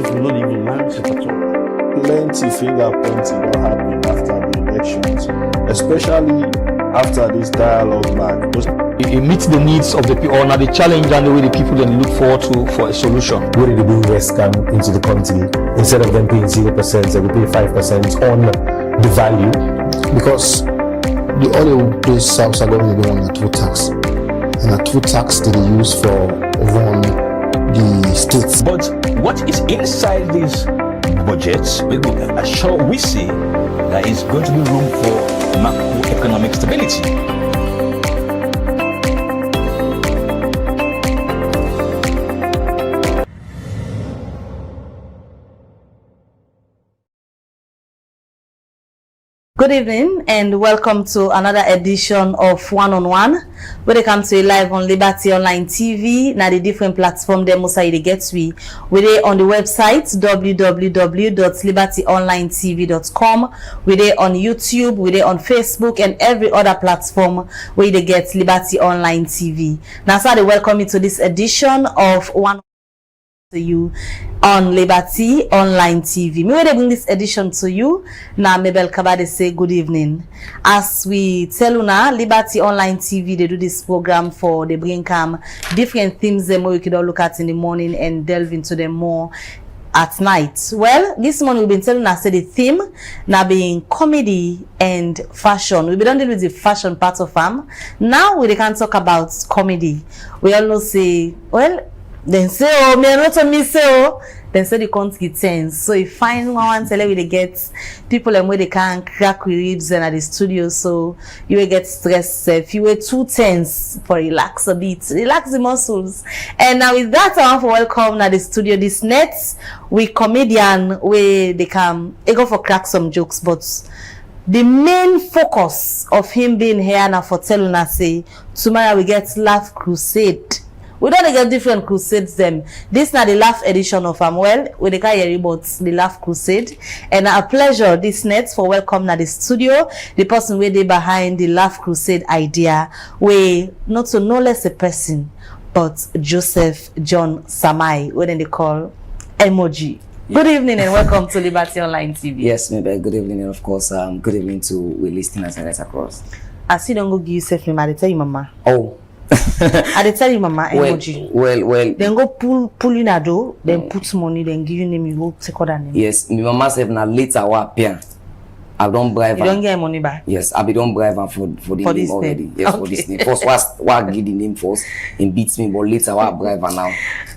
if we not even land it at all. Plenty finger pointing don't happen after the elections, especially after this dialogue back. It meets the needs of the people, or now the challenge and the way the people then look forward to for a solution. Where did the invest come into the community? Instead of them paying 0%, they will pay 5% on the value. Because the oil place South are going to be on a two tax. And a two tax that they use for run the states. But what is inside this budget, we see there is going to be room for macroeconomic stability. Good evening and welcome to another edition of Wan On Wan, where they come to you live on Liberty Online TV. Now the different platform they most they get we're on the website www.libertyonlinetv.com. We're on YouTube, we're on Facebook and every other platform where they get Liberty Online TV. Now so they welcome you to this edition of Wan to you on Liberty Online TV. Me when they bring this edition to you, now Mabel Kabade say good evening. As we tell you now, Liberty Online TV, they do this program for they bring different themes them we could all look at in the morning and delve into them more at night. Well, this morning we've been telling us the theme now being comedy and fashion. We've been done with the fashion part of them. Now we can talk about comedy. We all know say, well, then say oh me not to me say oh then say the can't get tense. So if find one tell we they get people and where they can crack ribs and at the studio, so you will get stressed. If you were too tense for relax a bit, relax the muscles. And now with that I want to welcome at the studio this net with comedian where they come go for crack some jokes, but the main focus of him being here now for telling us say tomorrow we get Laugh Crusade. We don't get different crusades them. This now the laugh edition of well, we can hear about the Laugh Crusade. And a pleasure this net for welcome na the studio. The person where they behind the Laugh Crusade idea, we not so no less a person, but Joseph John Samai, what they call Emoji. Good evening and welcome to Liberty Online TV. Yes, maybe good evening and of course good evening to we listeners and right across. I see don't go give yourself name, I tell you mama. Oh. I dey tell you mama Emoji. Well. Then go pull in a door, then put money, then give you name, you go take other name. Yes, my mama said na later what appear. I don't bribe her. You don't get money back? Yes, I be don't bribe her for the name already. Name. Yes, okay. For this name. First what give the name first and beats me, but later what bribe her now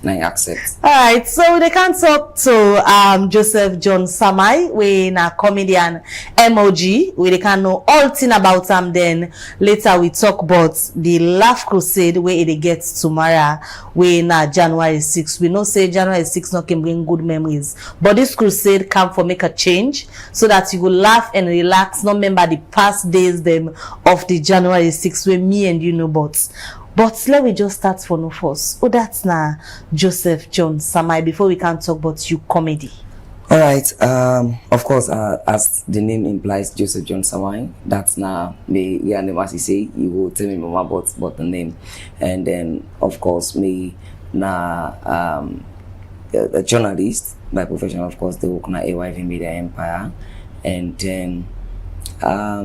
I accept. Alright, so they can talk to Joseph John Samai, we na comedian MOG, we they can know all thing about him. Then later we talk about the Laugh Crusade where it gets tomorrow, we na January 6th. We know say January 6th not can bring good memories, but this crusade come for make a change so that you will laugh and relax, not remember the past days them of the January 6th where me and you know but let me just start for no first. Oh, that's now Joseph John Samai before we can talk about you comedy. All right. Of course, as the name implies, Joseph John Samai. That's now me. Yeah, name as you say, you will tell me more about the name, and then of course me na a journalist by profession. Of course, they work na AYV Media Empire. And then a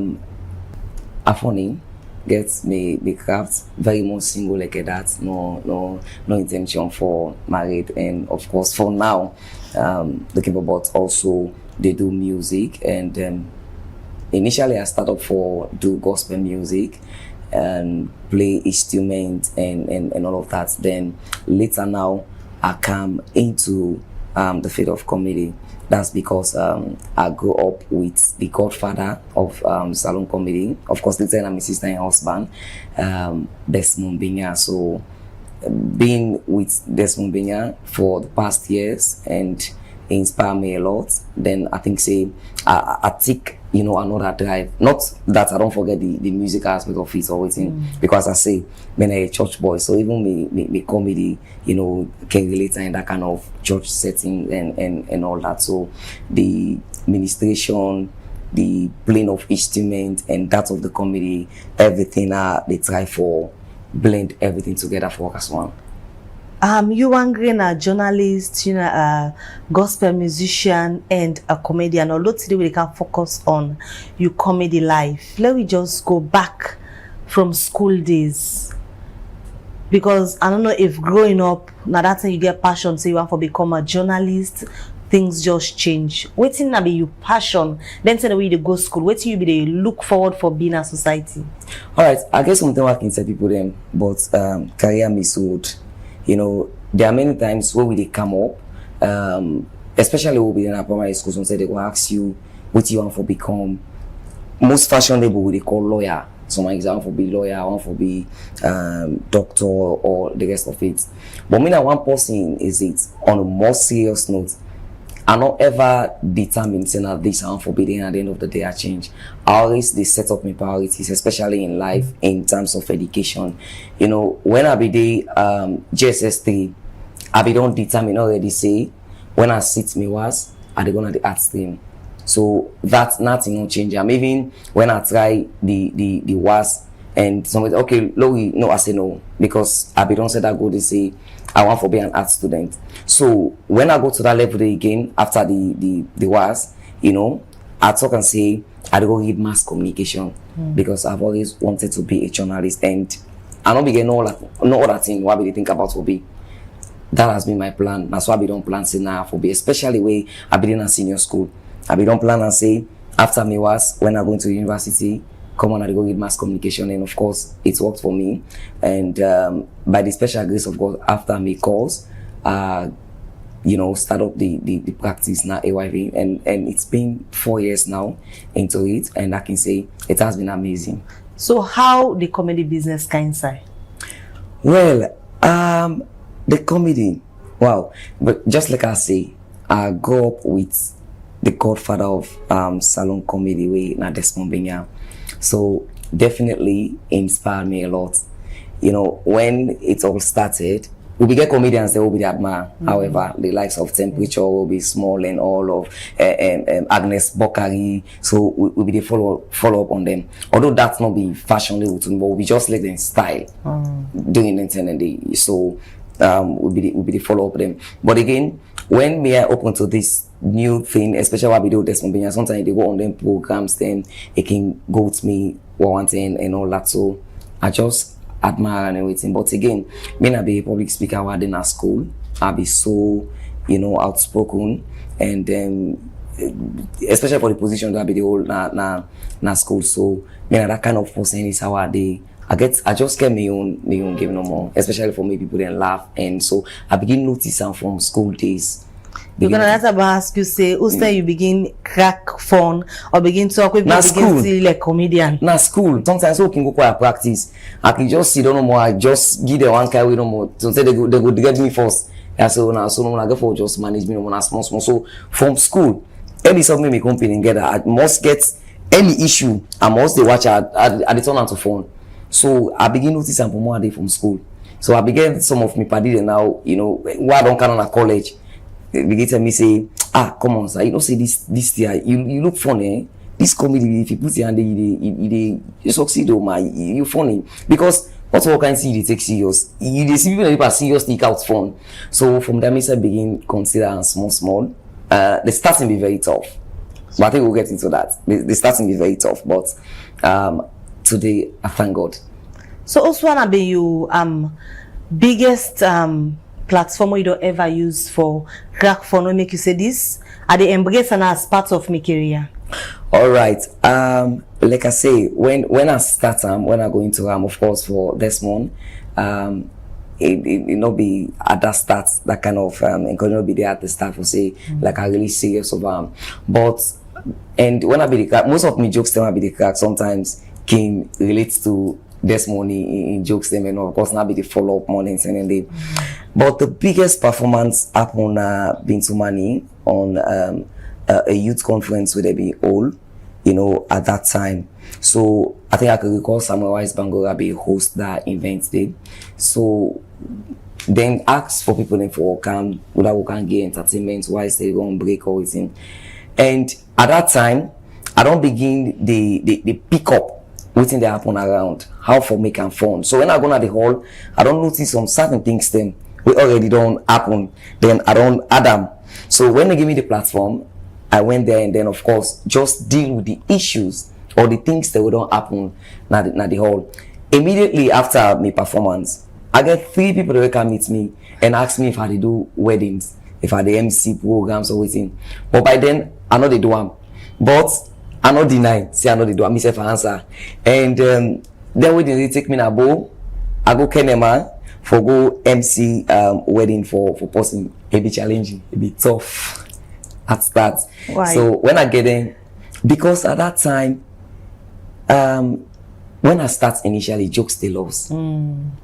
funny gets me the craft very much single like that, no intention for married, and of course for now looking about also they do music, and initially I started for do gospel music and play instruments and all of that. Then later now I come into the field of comedy. That's because I grew up with the godfather of salon comedy. Of course, later I'm my sister and husband, Desmond Binya. So, being with Desmond Binya for the past years and inspire me a lot. Then I think I take another drive. Not that I don't forget the music aspect of it or anything, because I say when I'm a church boy, so even me comedy, can relate in that kind of church setting and all that. So the ministration, the playing of instrument and that of the comedy, everything they try for blend everything together for work as one. You and Green, a journalist, you know, a gospel musician and a comedian. Although today we can focus on your comedy life. Let me just go back from school days. Because I don't know if growing up, now that's when you get passion, say you want to become a journalist, things just change. Waiting to be your passion, then say the way you go school, waiting you be the look forward for being a society. All right, I guess something I can tell people them, but career missold. You know, there are many times where they come up, especially when we in a primary school, some say they will ask you what you want to become. Most fashionable, what they call lawyer. Some example for be lawyer, one for be doctor or the rest of it. But me, that one person is it on a more serious note. I not ever determined saying that this and forbidden at the end of the day I change. I always they set up my priorities, especially in life in terms of education. You know, when I be the JSS3, I be don't determine already say when I sit me was I they gonna the art stream. So that's nothing will change. I'm even when I try the was and somebody okay, Louis, no, I say no because I be don't say that go they say I want to be an art student. So when I go to that level again after the was, you know, I talk and say I go read mass communication because I've always wanted to be a journalist and I don't begin no other thing what they think about will be. That has been my plan. That's why I don't plan say now for be, especially where I be in a senior school. I be don't plan and say after me was when I go into university, come on, I go read mass communication, and of course it worked for me. And by the special grace of God, after me course, you know, start up the practice now AYV, and it's been 4 years now into it, and I can say it has been amazing. So how the comedy business can say? Well, the comedy, wow, but just like I say, I grew up with the godfather of salon comedy way na Desmond Benya. So definitely inspired me a lot. You know, when it all started, we get comedians that will be admire. However, the likes of Temperature will be small and all of Agnes Bokari. So we be the follow up on them. Although that's not be fashionable to me, but we just let them style doing the internet. So we be the follow up them. But again, when we are open to this new thing, especially what we do this something, sometimes they go on them programs, then it can go to me one thing and all that. So I just admire and everything. But again, me not be a public speaker while in a school. I'll be so, you know, outspoken, and then especially for the position that I be the whole na school. So me that kind of person is how I just get my own game no more, especially for me people then laugh, and so I begin noticing from school days. You're gonna ask you say, say you begin crack phone or begin talk with people begin see like comedian. Na school. Sometimes we can go quite practice. I can just sit no more. I just give the one carry no more. So say they go get me first. Yeah, so now so no I go for just manage me no more small. So from school, any something me company together, I must get any issue. I must they watch I turn on to phone. So I begin noticing for more day from school. So I began some of me party now, you know, why don't come on a college. They begin to me say, come on, sir, you don't say this year, you look funny, eh? This comedy, if you put your hand there, you succeed, oh my, you funny. Because what all can see they take serious. You see people that are serious take out fun. So from there, I begin consider and small. The starting be very tough. But I think we'll get into that. The starting be very tough, but today I thank God. So also wanna be you biggest platform you don't ever use for crack phone will make you say this are they embrace and as part of my career? All right. Like I say, when I start when I go into of course for Desmond, it not be at that start that kind of it could not be there at the start for say like I really serious of but and when I be the crack, most of me jokes them I be the crack sometimes can relate to Desmond in jokes them, and of course now be the follow up mornings and then but the biggest performance happened Bintu Mani on a youth conference where they be all, you know, at that time. So I think I could recall Samuel Wise Bangora be host that event day. So then ask for people then for come whether we can get entertainment wise they go on break or anything. And at that time I don't begin the pick up waiting they happen around how for make and fun. So when I go to the hall, I don't notice some certain things then we already don't happen. Then I don't Adam. So when they give me the platform, I went there and then of course just deal with the issues or the things that will don't happen na the hall. Immediately after my performance, I get 3 people that come meet me and ask me if I do weddings, if I do MC programs or waiting. But by then I know they do them. But I not deny, say I know they do. I myself answer. And then when they take me na bow, I go Kenema for go MC wedding for person. It be challenging, it be tough at that. Why? So when I get in, because at that time, when I start initially, jokes they lost.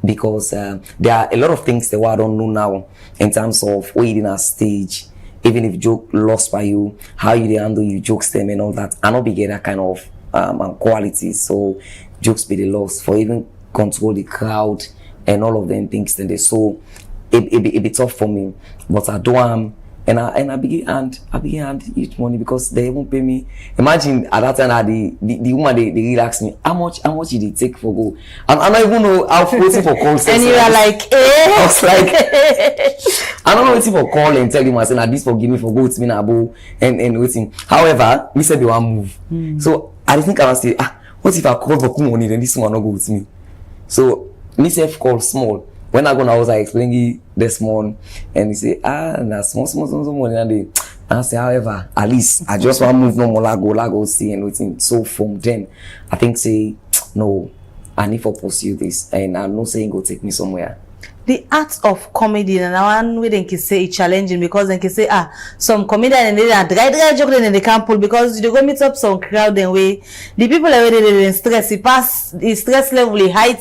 Because there are a lot of things that I don't know now in terms of waiting on stage. Even if joke lost by you, how you handle you jokes them and all that, I not be get that kind of quality. So jokes be the loss for even control the crowd and all of them things. Then they so it be tough for me, but I do and I begin each money because they won't pay me. Imagine at that time the woman they relax me. How much did they take for go? And I don't even know how waiting for calls. And you are like, I was like, I don't know waiting for call and tell him I said nah, this forgive me for go with me now and waiting. However, me said they want move. So I think I was say what if I call for money then this one not go with me? So me self call small. When I go now, I was like explaining this morning, and he say, na small money. And I say, however, at least I just want to move no more, lago, see and waiting. So from then, I think say, no, I need to pursue this, and I'm not saying go take me somewhere. The art of comedy, and one way they can say it's challenging because they can say some comedian and they are dry joke and they can't pull because you go meet up some crowd and way the people are already in stress. It pass the stress level high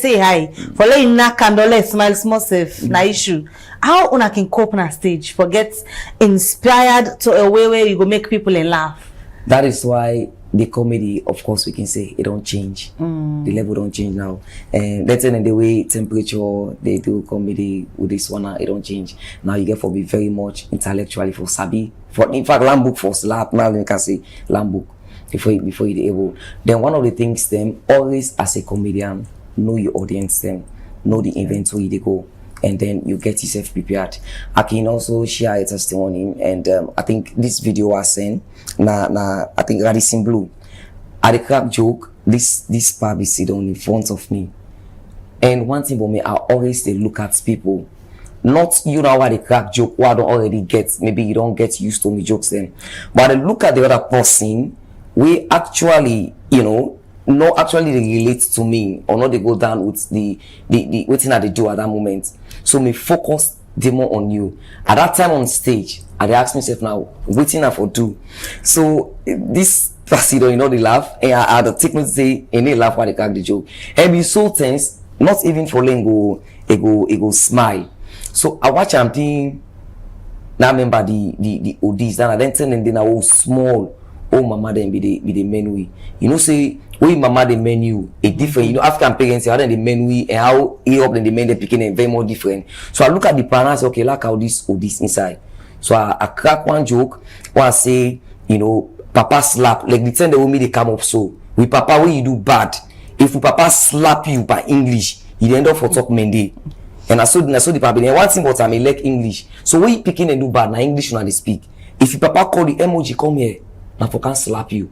for like knock and all smile small safe na issue. How una can cope on stage for get inspired to a way where you go make people laugh? That is why the comedy, of course, we can say it don't change. The level don't change now. And let's say in the way temperature they do comedy with this one, it don't change. Now you get for be very much intellectually for sabi. For in fact, lamb book for slap. Now you can say lamb book before you able. Then one of the things them always as a comedian know your audience, them know the event where they go. And then you get yourself prepared. I can also share a testimony, and I think this video was sent. I think Radisson Blue. At the crack joke, this Pabi sit down in front of me. And one thing for me, I always look at people. Not you know what the crack joke, what I don't already get. Maybe you don't get used to me jokes then. But I look at the other person, we actually, not actually relate to me or not they go down with the waiting that they do at that moment. So me focus the more on you. At that time on stage, I ask myself now, waiting for do. So this person, they laugh and I had to take me to say and they laugh while they crack the joke. And be so tense, not even for letting go, it go smile. So I watch am thing. Now remember the ODs, then I then tell them they are all small. Oh mama then be the menu. Say we mama the menu a different. African parents how then the menu and how Europe then the men they picking very more different. So I look at the plan and say, okay, like how this inside. So I crack one joke where I say, papa slap like the time they want me they come up so with papa when you do bad. If papa slap you by English, you end up for talk Monday. And I saw the papa. And one thing about I like English. So when you picking and do bad, now English when they speak. If your papa call the emoji come here. Now for can slap you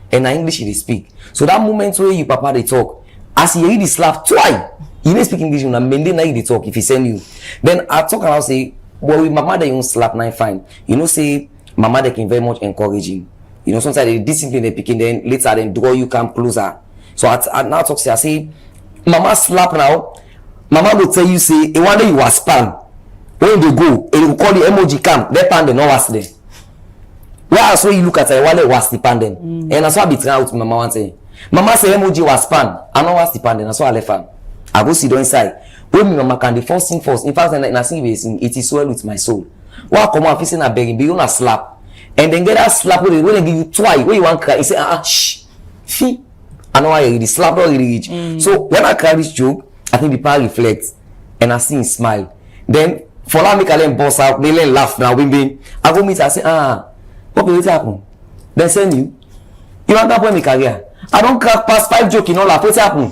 and na English they speak. So that moment where you papa they talk as you hear the slap twice you may speak English na mende na they talk if he send you then I talk and I'll say well with mama they don't slap now fine say mama they can very much encouraging sometimes they discipline they picking then later then draw you come closer. So I now talk I say mama slap now mama will tell you say one day you was spam when they go and you call the emoji come that pan they no was there. Why so you look at it while was dependent and I saw be trying out with mama one say mama say emoji was pan I know was dependent I saw I left am I go sit down inside when me mama can the first thing first in fact na sing it is well with my soul why come on facing a begging be on a slap and then get that slap when they give you twice when you want cry you say shh see I know I the slap don't really reach. So when I cry this joke I think the power reflects and I see him smile then for that make I let boss out they let laugh now when I go meet I say what will happen? They send you. You want that boy my career. I don't crack past 5 jokes in all that. What's happen?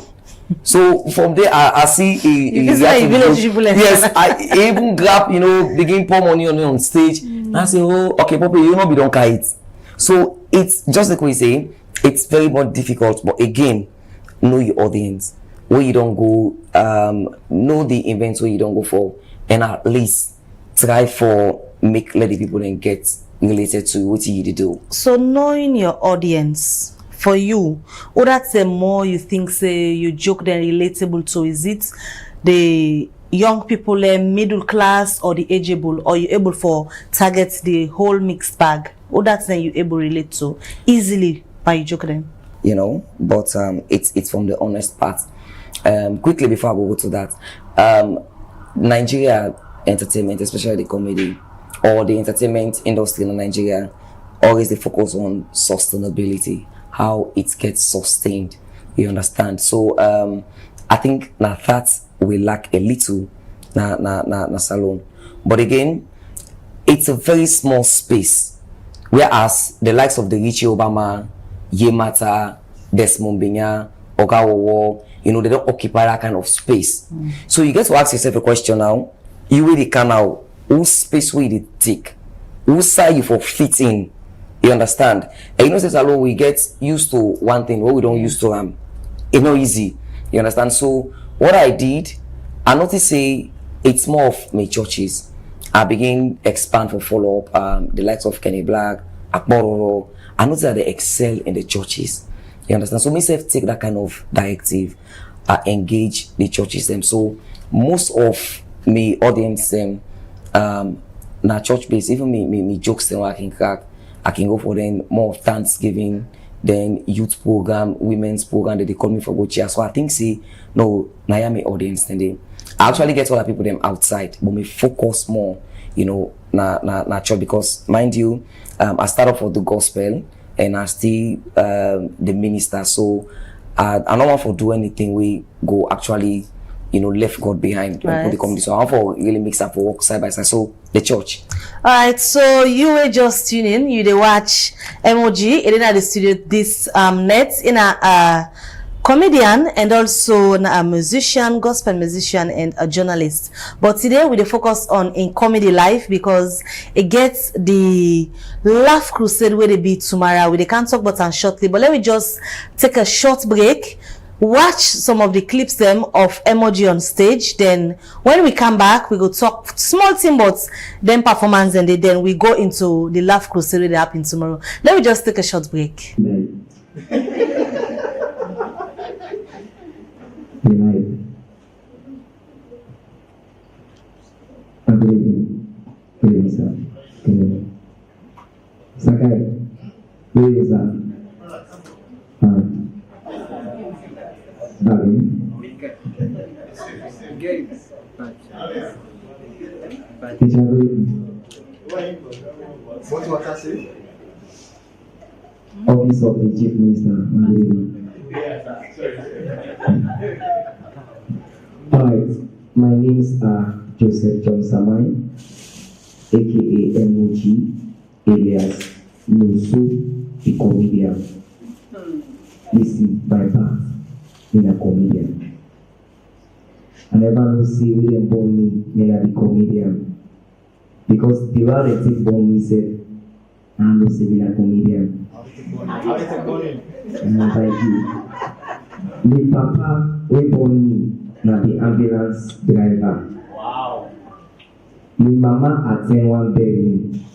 So from there, I see It's like village people. yes, I even grab, begin pour money on stage. And I say, oh, okay, Poppy, you know, we don't carry it. So it's just like we say, it's very much difficult. But again, know your audience. Where you don't go, know the events where you don't go for, and at least try for let the people then get related to what you do. So knowing your audience, for you, or that's the more you think say you joke than relatable to? Is it the young people, middle class, or the ageable, or you able for target the whole mixed bag? Or that's then you able relate to easily by joke them? But it's from the honest part. Quickly before I go to that, Nigeria entertainment, especially the comedy or the entertainment industry in Nigeria, always they focus on sustainability, how it gets sustained. You understand? So I think now that we lack a little na salon. But again, it's a very small space. Whereas the likes of the Richie Obama, Yemata, Desmond Binya, Ogawowo, they don't occupy that kind of space. So you get to ask yourself a question now. You really can now, whose space will it take? Whose side you for fit in? You understand? And since alone we get used to one thing, what we don't used to it's not easy. You understand? So what I did, I noticed say it's more of my churches. I begin expand for follow up, the likes of Kenny Black, Akbororo. I noticed that they excel in the churches. You understand? So myself take that kind of directive, engage the churches them. So most of me audience them, na church based. Even me jokes them I can crack. I can go for them more of Thanksgiving, then youth program, women's program that they call me for go chair. So I think no, na me audience then I actually get other people them outside, but me focus more, na church because mind you, I started for the gospel and I still the minister. So I don't want to do anything we go actually, left God behind and put the community. So I want to really mix up for work side by side. So the church. All right, so you were just tuning. You they watch MOG in the studio this net in a comedian and also a musician, gospel musician and a journalist. But today we focus on in comedy life because it gets the Laugh Crusade where they be tomorrow. We can't talk about it shortly, but let me just take a short break. Watch some of the clips them of emoji on stage. Then when we come back, we go talk small thing but then performance and then we go into the Laugh Crusade that happen tomorrow. Let me just take a short break. Sakai, where is that? What I say? Office of the Chief Minister. Alright, my names are Joseph John Samai, aka MOG, alias Nusu, the comedian. Listen, by birth, in a comedian. I never know see William born me, may I be comedian. Because the relative born me said, I'm not saying a comedian. And thank you. My papa, we born me, na the ambulance driver. Wow. My mama attend one building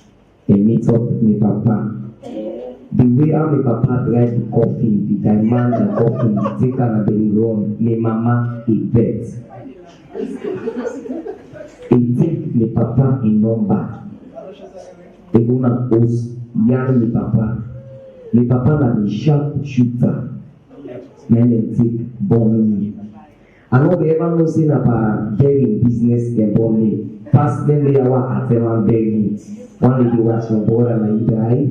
and meet up with my papa. The way how my papa drive the coffee, the demand the coffee, take her and the run, my mama he bet. He take my papa in number. He gonna post young my papa. My papa na the sharp shooter. Then they take born me. I know they ever know saying about begging business they born me. Past them they are at them begging. One lady was your boy and I die.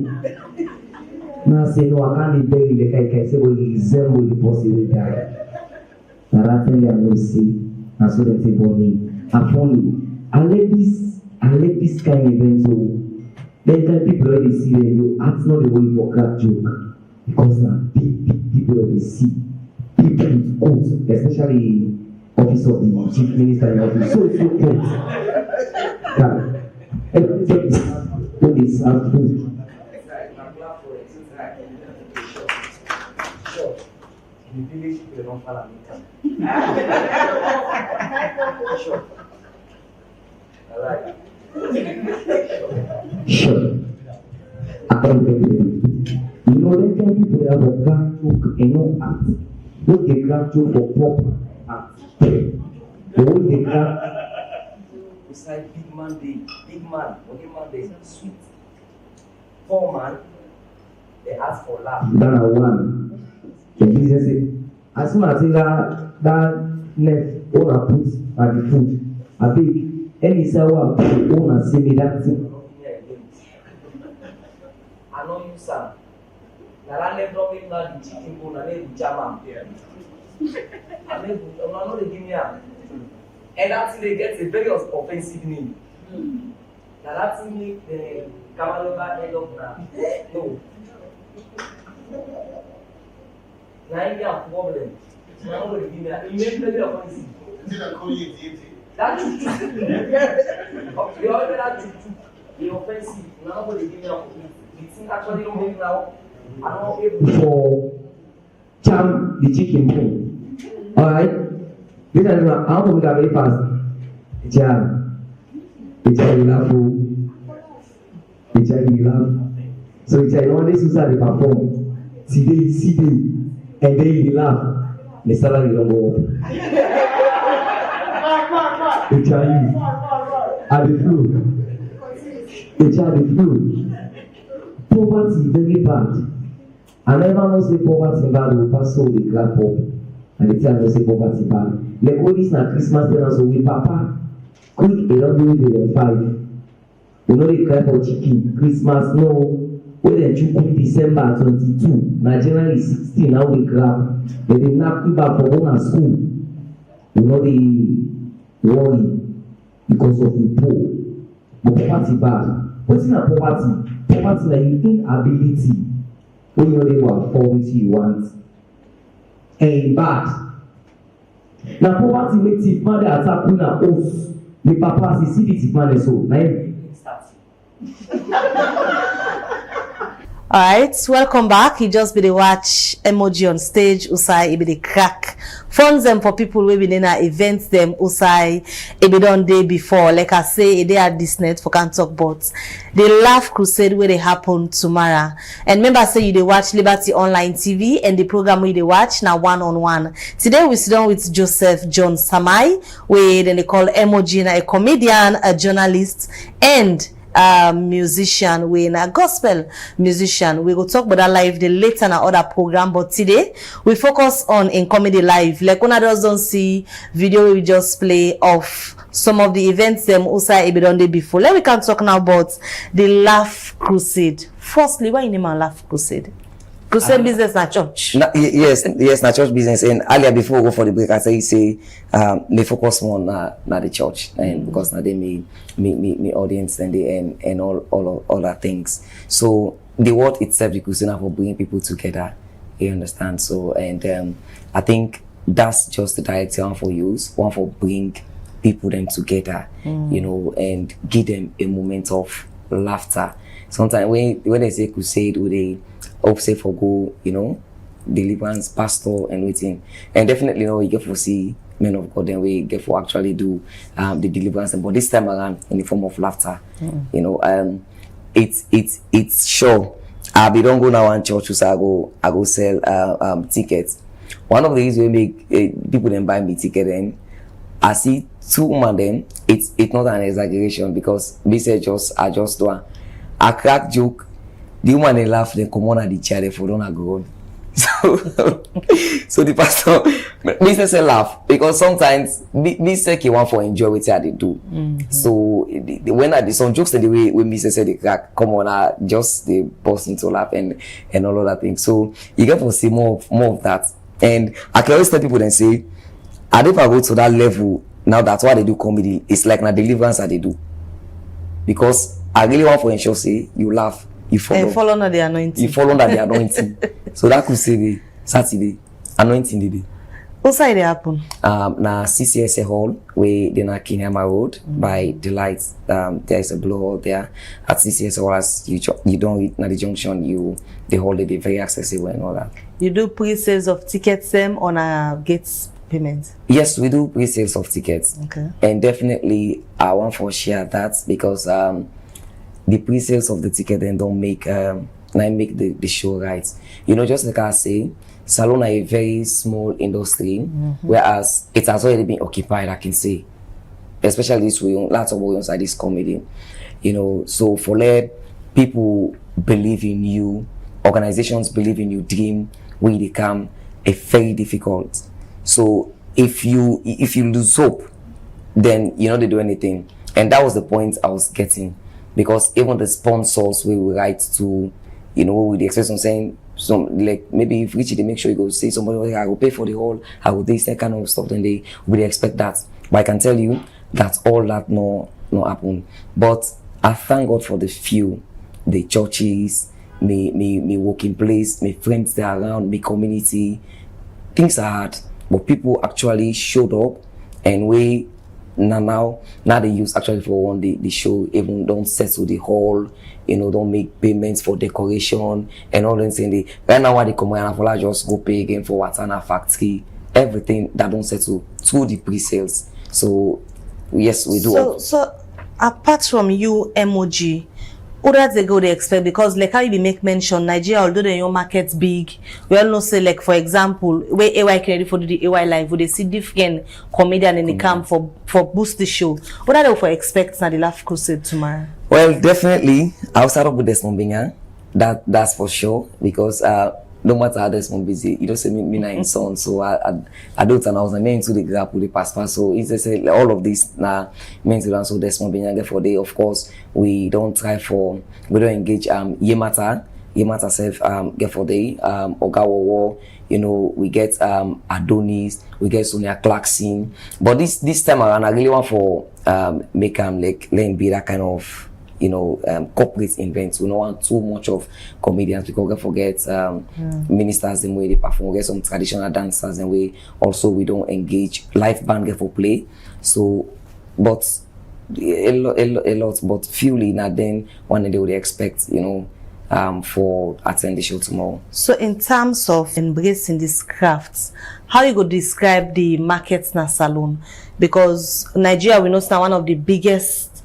Now say no, I can't be begging the guy say well resemble the possible die. Now that thing I know see, and so they take born me. And for me, I let this kind of event so then time people already see that you act not the way for crack joke because now big people already see. People court, especially office of the chief minister in office. So court. Everybody get this when they serve food. The village people don't follow me. Sure. I like it. Sure. You know, they tell people that have grab joke and no act. What they grab joke for proper act. But what they grab beside big man day, working man day, sweet. Poor man, they ask for laugh. That one. The business say, as soon as that net all I put at the food, I beg any sour put all and say me that thing. I know you, sir. Now I never make the chicken bone and the jama. I know they give me a. And that thing they get a very offensive name. Now that thing make the Kamalova end up now. No. Now you have a problem. Now they give me a. You make very offensive. That you already that the offensive. Now they give me a. The thing actually don't make now. I don't able for jam the chicken bone. Alright? This is how to make very fast. Jam. The child will laugh. The child will laugh. So the child always use how they perform. See they, and then he laugh. The salary don't go up. The child at the floor. The child at the floor. Poverty very bad. I never know say poverty bad will pass so the grab up. And the time I say poverty bad. Like all this na Christmas dinner so we papa quick they don't do it in 5. We know they cry for chicken. Christmas no. When they choose December 22, Nigeria is 16 now they grab. But they not quick back for home and school. We know they worry because of the poor. But poverty bad. What's in a poverty? Poverty like inability when you're able to afford what you want. And bad. Now poverty makes it man they attack when a house. The papa see the man so. Now Alright, welcome back. You just be the watch emoji on stage, Usai, it be the crack. Funds them for people who be in events them, Usai, it be done day before. Like I say, they are this net for can't talk about the Laugh Crusade where they happen tomorrow. And remember, say you they watch Liberty Online TV and the program where they watch now Wan On Wan. Today we sit down with Joseph John Samai, where then they call emoji a comedian, a journalist, and musician, we a gospel musician. We go talk about that live the later in other program, but today we focus on in comedy live. Like when I don't see video we just play of some of the events them also be done day before. Let we can talk now about the Laugh Crusade. Firstly, why you name a Laugh Crusade? Crusade business na church. Yes, na church business. And earlier before we go for the break, I say me focus more na the church, and because now they me audience and they and all other things. So the word itself, the crusade, for bringing people together. You understand? So and I think that's just the direct one for use, one for bring people them together, you know, and give them a moment of laughter. Sometimes when they say crusade, would they say for go, you know, deliverance, pastor and waiting. And definitely, you know, you get to see men of God, then we get to actually do the deliverance, but this time around in the form of laughter. You know, it's sure. I be don't go now one church, so I go sell tickets. One of the reasons we make people then buy me ticket, and I see 2 women then it's not an exaggeration, because me say I just do a crack joke. The woman they laugh, they come on at the chair, they fall down and go on. So the pastor, me say laugh, because sometimes me say he want for enjoy what they do. So when I did some jokes in the way when me say they crack, come on, just they burst into laugh and all other things. So you get to see more of that. And I can always tell people and say, I never go to that level now. That's why they do comedy. It's like na deliverance that they do, because I really want for ensure say you laugh. You follow under the anointing. You fall under the anointing. So that could say the Saturday, anointing the day. What's that happen? Na CCSA Hall, where they na Kinyama Road by the lights. There is a blowout there at CCSA Hall. As you don't reach na the junction, the hall they be very accessible and all that. You do pre-sales of tickets on a gates payment? Yes, we do pre-sales of tickets. Okay. And definitely I want for share that because the pre-sales of the ticket then don't make the show right. You know, just like I say, salon are a very small industry, whereas it has already been occupied, I can say. Especially this way, lots of way inside this comedy. You know, so for let people believe in you, organizations believe in you, dream where they come, it's very difficult. So if you lose hope, then you know they do anything. And that was the point I was getting. Because even the sponsors we will write to, you know, with the expression saying some like maybe if Richie they make sure you go say somebody I will pay for the hall, I will this that kind of stuff, then they will expect that. But I can tell you that all that no happen. But I thank God for the few, the churches, me working place, my friends that are around, my community. Things are hard, but people actually showed up, and we now they use actually for one the show, even don't settle the hall, you know, don't make payments for decoration and all things. Right now when they come and I just go pay again for Watana factory, everything that don't settle through the pre-sales. So yes, we do. So apart from you, emoji, what does they go they expect? Because like how you make mention, Nigeria, although the your market's big, we all know say like for example, where AY can ready for the AY live, would they see different comedian in the camp for boost the show? What are they for expect na the Laugh Crusade tomorrow? Well, definitely I'll start up with Desmond Binga. That's for sure, because no matter how Desmond busy, you don't say me na in son. So I do it, and I was meant to the grab with the passport. So it's just like, all of this now meant to so Desmond Binga. Therefore, of course we don't engage Yemata self get for day Ogawa, you know, we get Adonis, we get Sonia Clarkson. But this time around I really want for make like let him be that kind of, you know, corporate events. We don't want too much of comedians, because we forget ministers the way they perform. We get some traditional dancers and we don't engage live band get for play. So but a lot but fewly now then one day they would expect, you know, for attend the show tomorrow. So in terms of embracing these crafts, how you go describe the markets na salon? Because Nigeria, we know, is now one of the biggest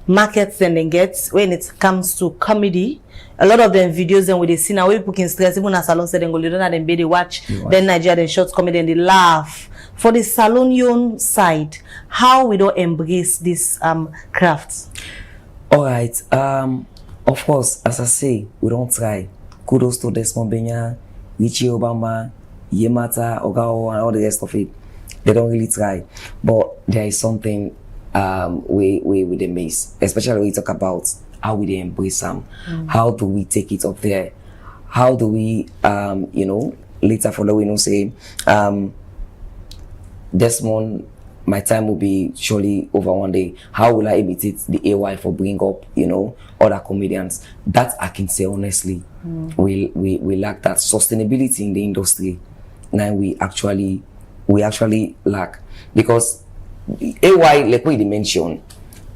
markets and then gets when it comes to comedy. A lot of them videos and we they see now we people can stress, even as salon said then go little and then they watch, then Nigeria then short comedy and they laugh. For the salonian side, how we don't embrace this crafts? All right. Of course, as I say, we don't try. Kudos to Desmond Benya, Richie Obama, Yemata, Ogawa, and all the rest of it. They don't really try. But there is something we they miss, especially when we talk about how we they embrace them. How do we take it up there? How do we, you know, later for the we know say, Desmond, my time will be surely over one day. How will I imitate the AY for bring up, you know, other comedians? That I can say honestly, we lack that sustainability in the industry. Now we actually lack, because AY, like what you mentioned,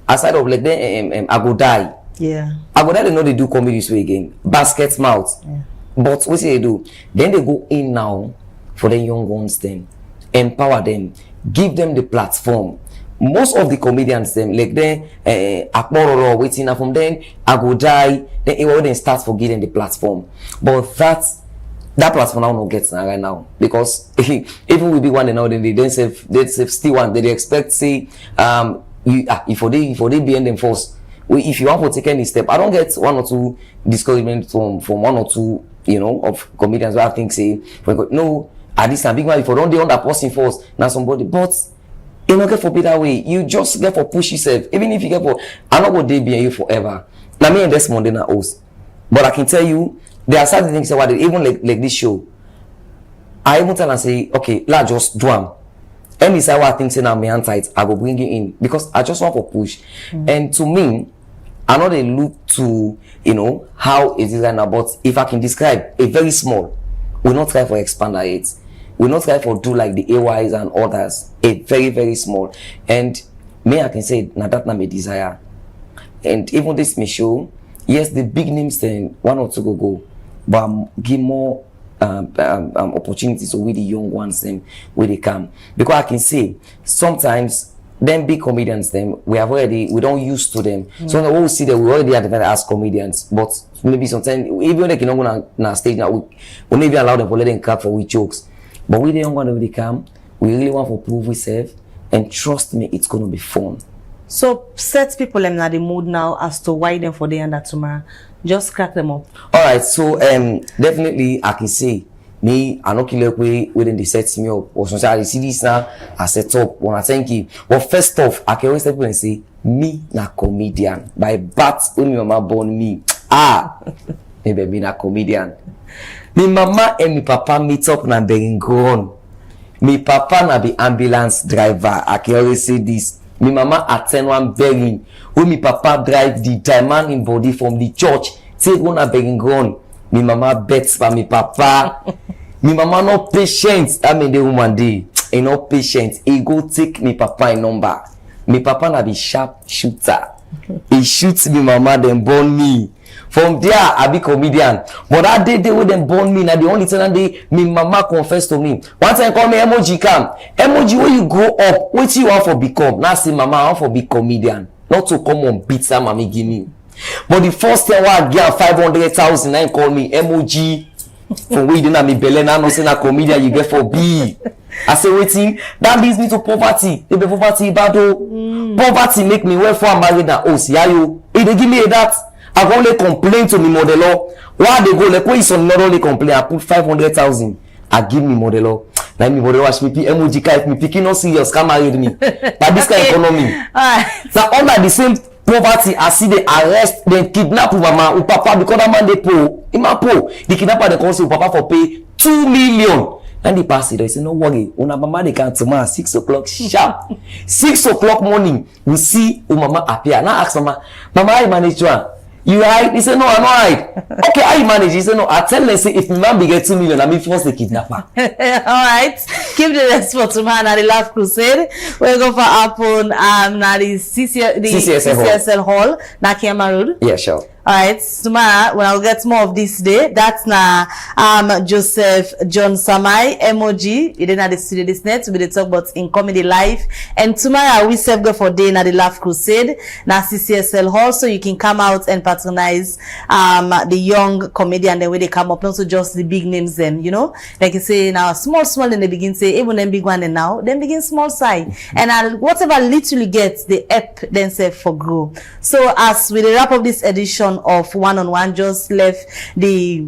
aside of like then I go die. Yeah. I go die, they know they do comedy this way again. Basket mouth. Yeah. But what they do? Then they go in now for the young ones then. Empower them, give them the platform. Most of the comedians them like then Akbororo waiting from then I go die, then it will then start forgetting the platform. But that platform now not gets right now, because even we be one and now then they save still one they expect say if they be ending force. If you want to take any step, I don't get one or two discouragement from one or two, you know, of comedians where I think say no. At this time, big man, if you don't do that person first, now somebody, but you don't get for be that way. You just get for push yourself. Even if you get for, I'm not going to be you forever. Now me and Desmond they not host, but I can tell you there are certain things about it. Even like this show, I even tell and say, okay, let's just do them. Any side what I think say now me hand tight, I will bring you in because I just want to push. And to me, I know they look to, you know, how it is right now. But if I can describe a very small, we'll not try for expander it. we not try for do like the AYs and others. A very, very small. And me, I can say, now that not my desire. And even this may show, yes, the big names then 1 or 2 go, but give more opportunities with the young ones them where they come. Because I can say sometimes them big comedians them we don't used to them. So when we see them, we already identify as comedians, but maybe sometimes even when they cannot go on stage now, we maybe allow them to let them clap for we jokes. But with the young one when they come, we really want to prove ourselves, and trust me, it's gonna be fun. So set people in the mood now as to why them for the end of tomorrow. Just crack them up. Alright, so definitely I can say me, I know kill way within the set me up. Or sometimes I see this now, I set up when I thank you. Well, first off, I can always tell people and say, me na comedian. By birth, when my mama born me, maybe me na comedian. Me mama and me papa meet up na begging grown. Me papa na be ambulance driver. I can always say this. Me mama attend one begging. When me papa drive the diamond in body from the church, take one a begging ground. Me mama bets for me papa. Me mama not patient. I mean the woman day. He not patient. He go take me papa in number. Me papa na be sharp shooter. He shoots me mama then born me. From there, I be comedian. But that day when them born me, now the only time they me mama confessed to me. One time call me emoji come. Emoji when you grow up, what you want for become? Now say mama, I want for be comedian. Not to come on beat some mommy give me. But the first time I get 500,000, I call me emoji. From where you didn't have me belly, now not saying a comedian you get for B. I say waiting, that leads me to poverty. They be poverty battle. Poverty make me well for a married now. Oh, see how you? If they give me that. I go only complain to me modelo. Why they go like when is not only complain? I put 500,000. I give me modelo. Now me modelo watch me emoji if me picking not serious come marry me. But this kind of economy. Now under the same poverty, I see they arrest, then kidnap mama or papa because that man they poor. In my poor, the kidnapper they call say papa for pay 2 million. And the pass it, they say no worry. Una mama they come tomorrow 6 o'clock sharp. 6 o'clock morning we see mama appear. Now ask mama, mama how you manage one? You right? He said, no, I'm not right. Okay, how you manage? He said, no, I tell them, say, if my man be get 2 million, I mean, force the kidnapper. Alright, keep the rest for tomorrow at the Laugh Crusade. We're going for happen na the CCSL Hall, na Kiama Road. Yeah, sure. Alright, tomorrow when I'll get more of this day, that's na Joseph John Samai, emoji. You didn't have the studio this night to be the talk about in comedy life. And tomorrow we serve go for day na the Laugh Crusade, na CCSL Hall, so you can come out and patronize the young comedian the way they come up, not so just the big names them, you know. Like you say now small and they begin say even them big one and now then begin small side. And whatever literally gets the help themselves for grow. So as we wrap up this edition of One on One, just left the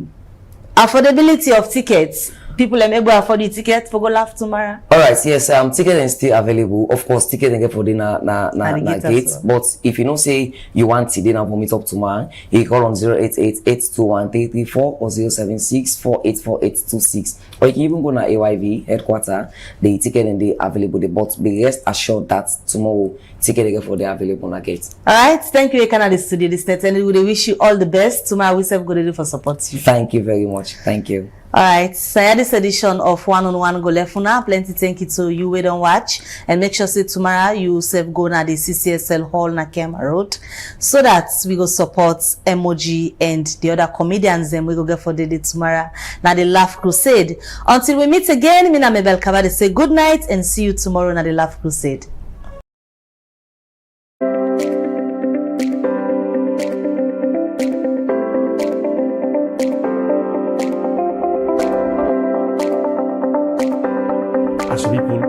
affordability of tickets. People are able to afford the ticket for go laugh tomorrow. Alright, yes, ticket is still available. Of course, ticket and get for the na gate. But if you don't say you want to, then I'll meet up tomorrow. You call on 088-821-334 or 076-484826. Or you can even go na AYV headquarter. The ticket and they available. But be rest assured that tomorrow ticket again for the available na gate. Alright, thank you, Ekana, the studio this night, and we wish you all the best. Tomorrow we have good for support you. Thank you very much. Thank you. Alright, so yeah, this edition of One on One go left now. Plenty thank you to you we don't watch, and make sure say tomorrow you save go na the CCSL Hall na Kema Road, so that we go support Emoji and the other comedians them we go get for the day tomorrow na the Laugh Crusade. Until we meet again, Mina Mebel Kabade say good night and see you tomorrow na the Laugh Crusade. As people,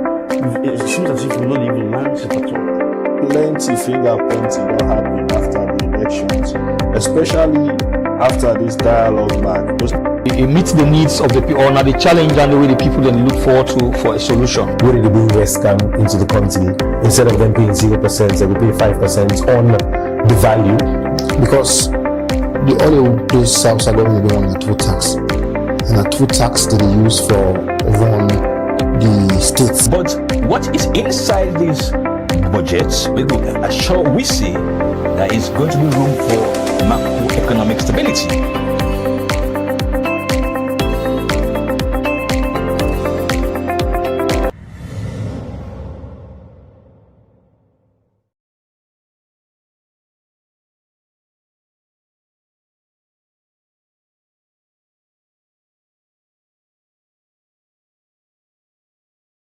it seems as if we don't even manage it at all. Plenty finger pointing don't happen after the elections, especially after this dialogue back. It meets the needs of the people, or the challenge and the way the people then look forward to for a solution. Where did the bring West come into the country? Instead of them paying 0%, they will pay 5% on the value. Because the oil place South Sudan will be on a 2 tax. And a 2 tax that they use for run the states. But what is inside these budgets, we see there is going to be room for macroeconomic stability.